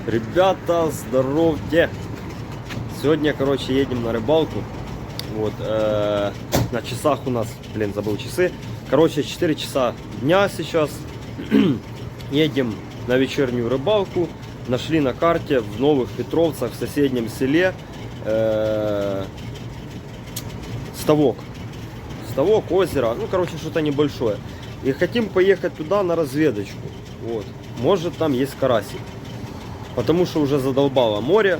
Ребята, здоровьте! Сегодня, короче, едем на рыбалку. Вот, на часах у нас, забыл часы. Короче, 4 часа дня сейчас. Едем на вечернюю рыбалку. Нашли на карте в Новых Петровцах, в соседнем селе, ставок. Ставок, озеро, ну, короче, что-то небольшое. И хотим поехать туда на разведочку. Вот. Может, там есть карасик. Потому что уже задолбало море.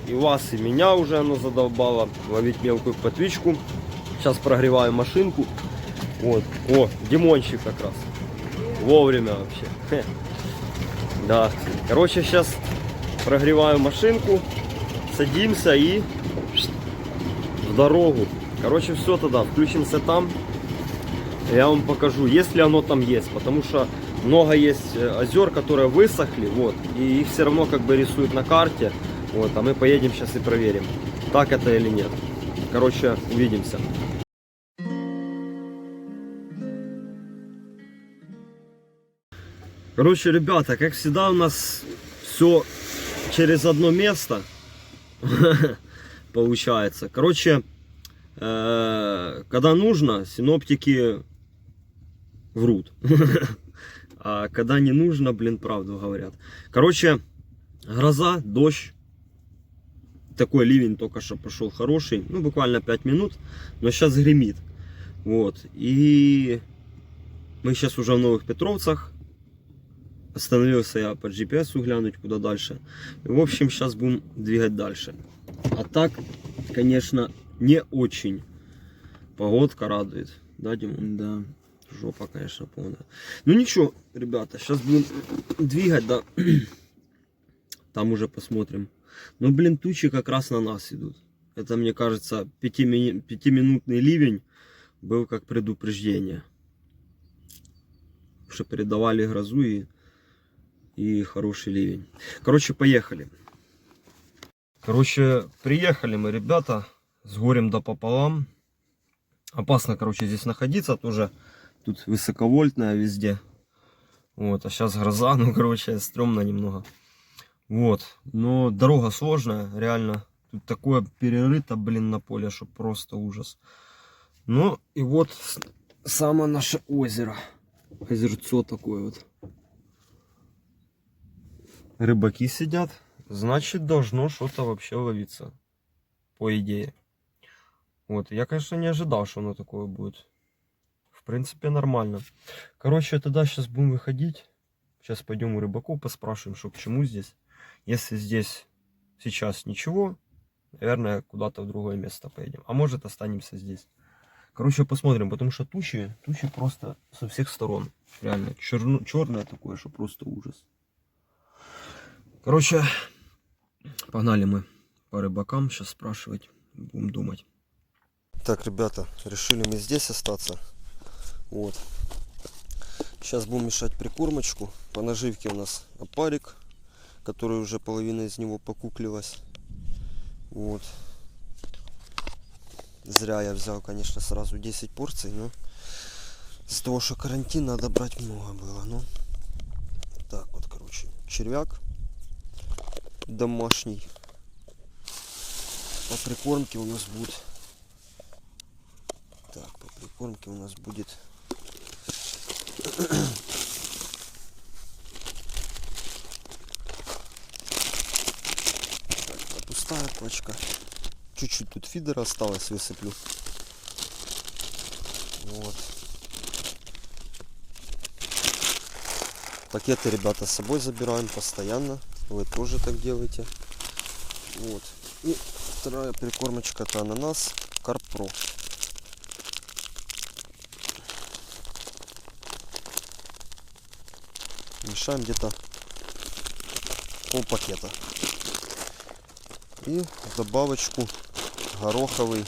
И вас, и меня уже оно задолбало ловить мелкую плотвичку. Сейчас прогреваю машинку. Вот. О, Димончик как раз. Вовремя вообще. Хе. Да. Короче, сейчас прогреваю машинку. Садимся и в дорогу. Короче, все тогда. Включимся там. Я вам покажу, если оно там есть. Потому что много есть озер, которые высохли. Вот. И их все равно как бы рисуют на карте. Вот, а мы поедем сейчас и проверим, так это или нет. Короче, увидимся. Короче, ребята, как всегда у нас все через одно место получается. Короче, когда нужно, синоптики врут. А когда не нужно, правду говорят. Короче, гроза, дождь. Такой ливень только что пошел хороший, ну буквально 5 минут, но сейчас гремит. Вот, и мы сейчас уже в Новых Петровцах. Остановился я по GPS глянуть, куда дальше. И, в общем, сейчас будем двигать дальше. А так, конечно, не очень. Погодка радует, да, Димон? Да. Жопа, конечно, полная. Ну ничего, ребята, сейчас будем двигать, да. Там уже посмотрим. Но, тучи как раз на нас идут. Это, мне кажется, 5-минутный ливень был как предупреждение. Что передавали грозу и хороший ливень. Короче, поехали. Короче, приехали мы, ребята, с горем да пополам. Опасно, короче, здесь находиться. Тоже тут высоковольтная везде. Вот, а сейчас гроза, ну, короче, стрёмно немного. Вот, но дорога сложная, реально. Тут такое перерыто, на поле, что просто ужас. Ну, и вот самое наше озеро. Озерцо такое вот. Рыбаки сидят. Значит, должно что-то вообще ловиться. По идее. Вот, я, конечно, не ожидал, что оно такое будет. В принципе, нормально. Короче, тогда сейчас будем выходить. Сейчас пойдем у рыбаков, поспрашиваем, что к чему здесь. Если здесь сейчас ничего, наверное, куда-то в другое место поедем. А может, останемся здесь. Короче, посмотрим, потому что тучи просто со всех сторон. Реально, черное такое, что просто ужас. Короче, погнали мы по рыбакам. Сейчас спрашивать, будем думать. Так, ребята, решили мы здесь остаться. Вот. Сейчас будем мешать прикормочку. По наживке у нас опарик, который уже половина из него покуклилась. Вот. Зря я взял, конечно, сразу 10 порций, но из-за того, что карантин, надо брать много было. Ну, так вот, короче, червяк домашний. По прикормке у нас будет... Так, по прикормке у нас будет... Пустая пачка. Чуть-чуть тут фидера осталось, высыплю. Вот. Пакеты, ребята, с собой забираем постоянно. Вы тоже так делаете. Вот. И вторая прикормочка — это ананас Карпро. Мешаем где-то пол пакета. И в добавочку гороховый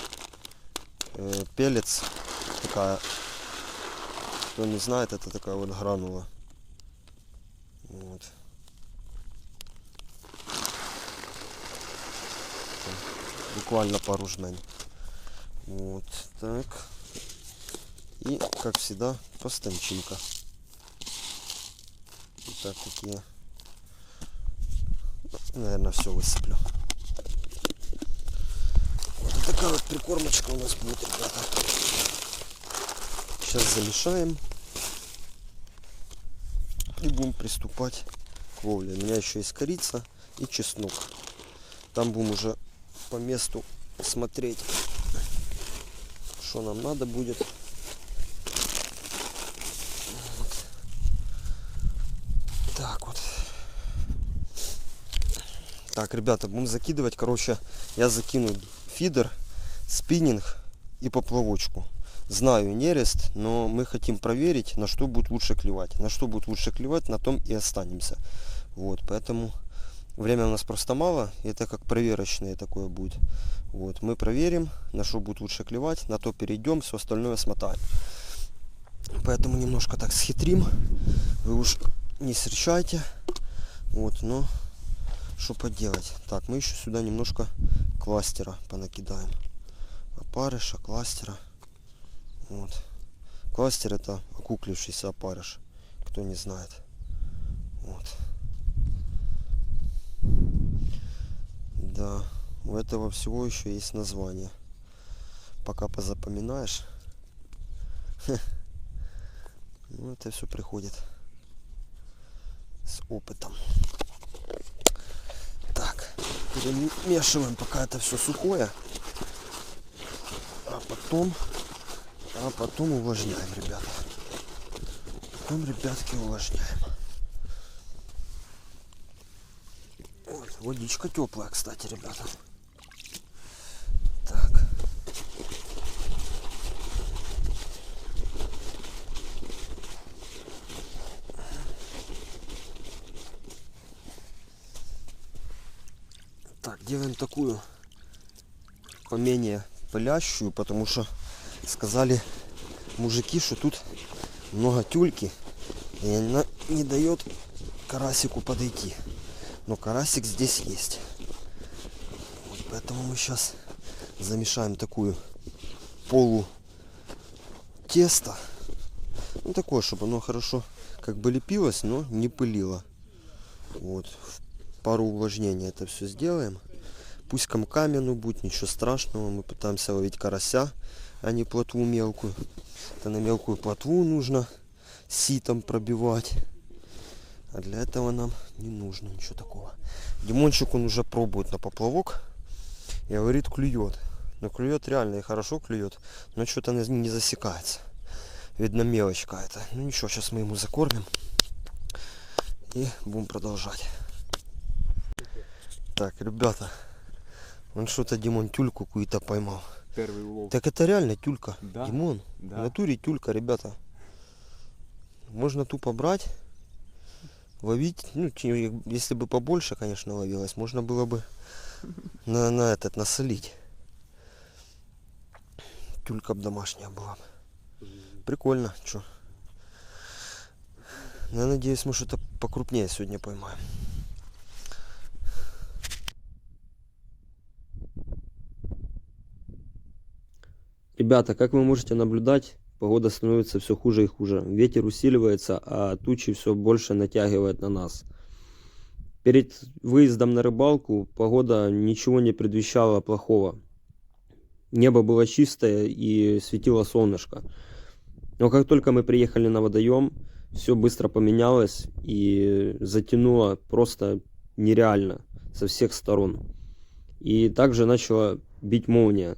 пелец. Такая, кто не знает, это такая вот гранула. Вот. Буквально пару жмень. Вот так. И, как всегда, постанчинка. Вот так такие Наверное, все высыплю. Вот такая вот прикормочка у нас будет, ребята. Сейчас замешаем. И будем приступать к ловле. У меня еще есть корица и чеснок. Там будем уже по месту смотреть, что нам надо будет. Вот. Так вот. Так, ребята, будем закидывать. Короче, я закину фидер, спиннинг и поплавочку. Знаю, нерест, но мы хотим проверить, на что будет лучше клевать. На что будет лучше клевать, на том и останемся. Вот, поэтому время у нас просто мало. Это как проверочное такое будет. Вот, мы проверим, на что будет лучше клевать, на то перейдем, все остальное смотаем. Поэтому немножко так схитрим. Вы уж не встречайте. Вот, но что поделать. Так, мы еще сюда немножко кластера понакидаем. Опарыша, кластера. Вот. Кластер — это окуклившийся опарыш, кто не знает. Вот. Да, у этого всего еще есть название. Пока позапоминаешь. Ну, это все приходит с опытом. Так, перемешиваем, пока это все сухое. А потом увлажняем, ребята. Потом, ребятки, увлажняем. Вот, водичка теплая, кстати, ребята. Так. Так, делаем такую поменее пылящую, потому что сказали мужики, что тут много тюльки, и она не дает карасику подойти. Но карасик здесь есть. Вот поэтому мы сейчас замешаем такую полу тесто. Ну такое, чтобы оно хорошо как бы лепилось, но не пылило. Вот. Пару увлажнений это все сделаем. Пусть комками, ну будет, ничего страшного. Мы пытаемся ловить карася, а не плотву мелкую. Это на мелкую плотву нужно ситом пробивать. А для этого нам не нужно ничего такого. Димончик, он уже пробует на поплавок. И говорит, клюет. Но клюет реально и хорошо клюет. Но что-то не засекается. Видно, мелочь какая-то. Ну ничего, сейчас мы ему закормим. И будем продолжать. Так, ребята. Он что-то, Димон, тюльку какую-то поймал. Первый улов. Так это реально тюлька. Да? Димон, Да. в натуре тюлька, ребята. Можно тупо брать, ловить. Ну, если бы побольше, конечно, ловилось, можно было бы на этот насолить. Тюлька б домашняя была. Прикольно, что. Я надеюсь, мы что-то покрупнее сегодня поймаем. Ребята, как вы можете наблюдать, погода становится все хуже и хуже. Ветер усиливается, а тучи все больше натягивают на нас. Перед выездом на рыбалку погода ничего не предвещала плохого. Небо было чистое и светило солнышко. Но как только мы приехали на водоем, все быстро поменялось и затянуло просто нереально со всех сторон. И также начала бить молния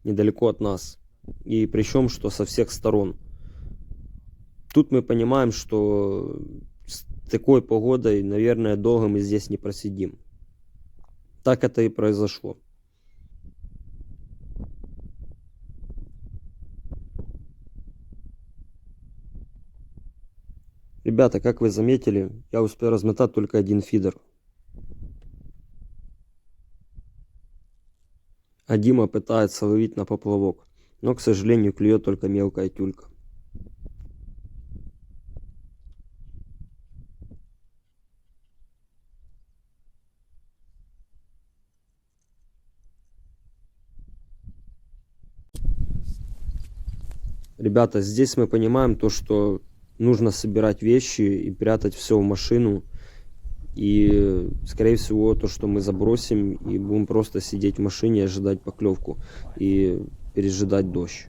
недалеко от нас. И причем, что со всех сторон. Тут мы понимаем, что с такой погодой, наверное, долго мы здесь не просидим. Так это и произошло. Ребята, как вы заметили, я успел размотать только один фидер. А Дима пытается ловить на поплавок. Но, к сожалению, клюет только мелкая тюлька. Ребята, здесь мы понимаем то, что нужно собирать вещи и прятать все в машину. И, скорее всего, то, что мы забросим и будем просто сидеть в машине и ожидать поклевку. И пережидать дождь.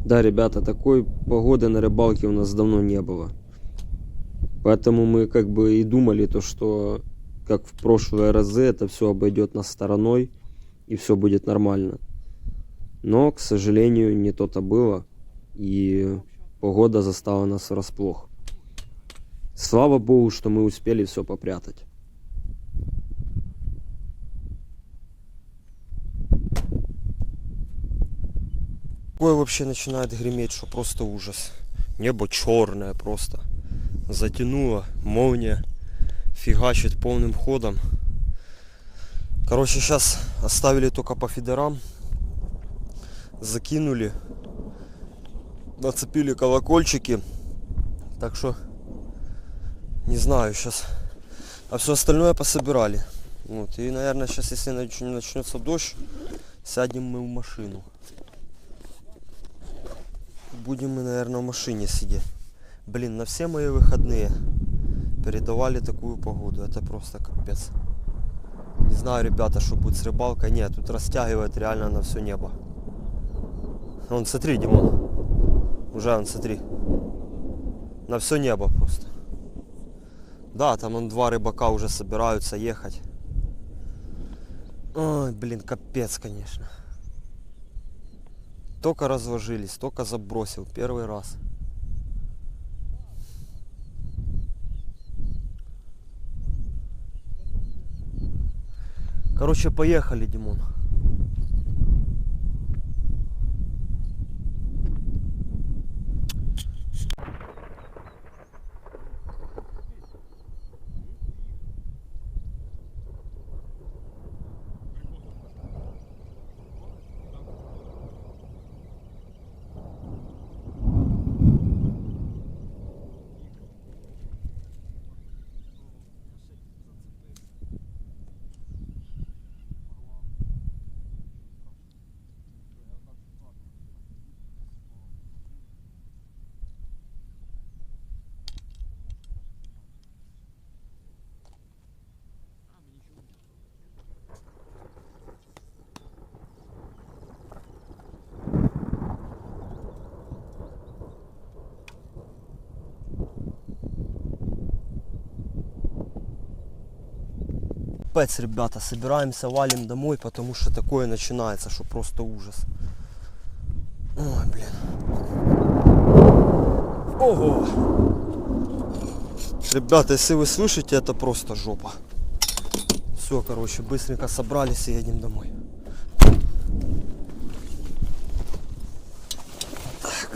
Да, ребята, такой погоды на рыбалке у нас давно не было. Поэтому мы как бы и думали то, что как в прошлые разы это все обойдет нас стороной и все будет нормально. Но, к сожалению, не то-то было. И погода застала нас врасплох. Слава богу, что мы успели все попрятать. Такое вообще начинает греметь, что просто ужас. Небо черное просто. Затянуло, молния фигачит полным ходом. Короче, сейчас оставили только по фидерам. Закинули. Нацепили колокольчики. Так что, не знаю сейчас. А все остальное пособирали. Вот. И, наверное, сейчас, если начнется дождь, сядем мы в машину. Будем мы, наверное, в машине сидеть. Блин, на все мои выходные передавали такую погоду. Это просто капец. Не знаю, ребята, что будет с рыбалкой. Нет, тут растягивает реально на все небо. Вон, смотри, Димон. Уже, вон, смотри. На все небо просто. Да, там вон 2 рыбака уже собираются ехать. Ой, блин, капец, конечно. Только разложились, только забросил. Первый раз. Короче, поехали, Димон. Капец, ребята, собираемся, валим домой, потому что такое начинается, что просто ужас. Ой, блин. Ого! Ребята, если вы слышите, это просто жопа. Все, короче, быстренько собрались и едем домой. Так.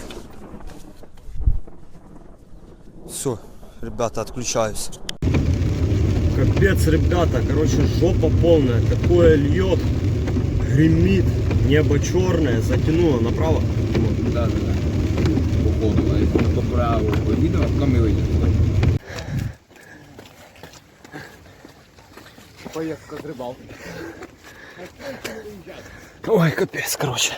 Все, ребята, отключаюсь. Капец, ребята, короче, жопа полная. Такое льет, гремит, небо черное, затянуло направо. Да. Походу, поправил видео, а потом и выйдет. Поездка с рыбалки. Ой, капец, короче.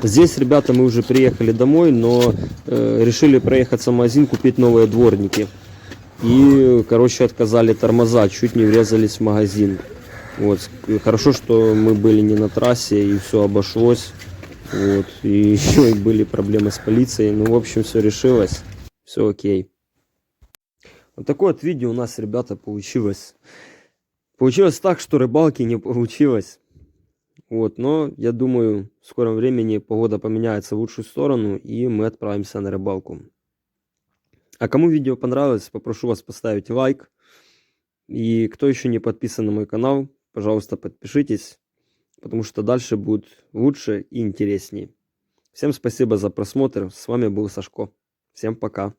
Здесь, ребята, мы уже приехали домой, но решили проехаться в магазин, купить новые дворники. И, короче, отказали тормоза, чуть не врезались в магазин. Вот. Хорошо, что мы были не на трассе и все обошлось. Вот. И еще и были проблемы с полицией. Ну, в общем, все решилось. Все окей. Вот такое вот видео у нас, ребята, получилось. Получилось так, что рыбалки не получилось. Вот. Но, я думаю, в скором времени погода поменяется в лучшую сторону, и мы отправимся на рыбалку. А кому видео понравилось, попрошу вас поставить лайк. И кто еще не подписан на мой канал, пожалуйста, подпишитесь, потому что дальше будет лучше и интереснее. Всем спасибо за просмотр. С вами был Сашко. Всем пока.